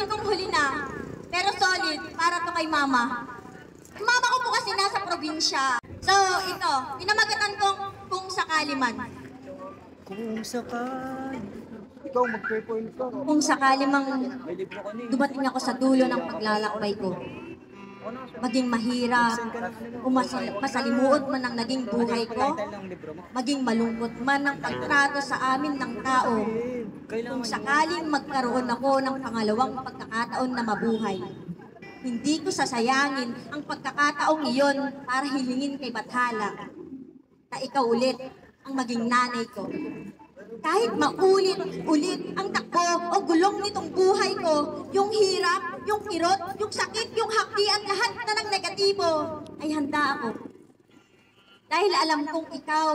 sasabihin kong huli na, pero solid, para to kay mama. Mama ko po kasi nasa probinsya. So, ito, pinamagatan kong kung sakali man. Kung sakali. Ikaw, mag-point ka. Kung sakali mang dumating ako sa dulo ng paglalakbay ko, maging mahirap, o masalimuot man ang naging buhay ko, maging malungkot man ang pagtrato sa amin ng tao, kung sakaling magkaroon ako ng pangalawang pagkakataon na mabuhay, hindi ko sasayangin ang pagkakataong iyon para hilingin kay Bathala na ikaw ulit ang maging nanay ko. Kahit maulit-ulit ang takbo o gulong nitong buhay ko, yung hirap, yung kirot, yung sakit, yung hapdi at lahat na ng negatibo, ay handa ako. Dahil alam kong ikaw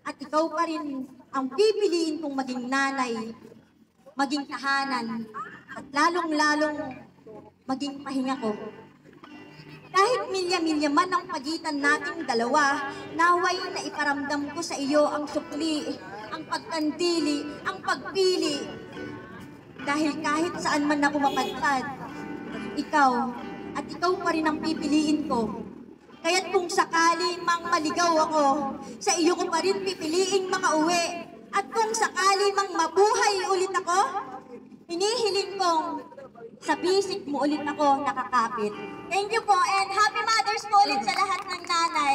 at ikaw pa rin ang pipiliin kong maging nanay, maging tahanan, at lalong-lalong maging pahinga ko. Kahit milya-milya man ang pagitan nating dalawa, naway na iparamdam ko sa iyo ang sukli, ang pagkandili, ang pagpili. Dahil kahit saan man ako mapadpad, ikaw at ikaw pa rin ang pipiliin ko. Kaya't kung sakali mang maligaw ako, sa iyo ko pa rin pipiliing makauwi. At kung sakali mang mabuhay ulit ako, hinihiling kong sa bisig mo ulit ako nakakapit. Thank you po and happy Mother's po ulit sa lahat ng nanay.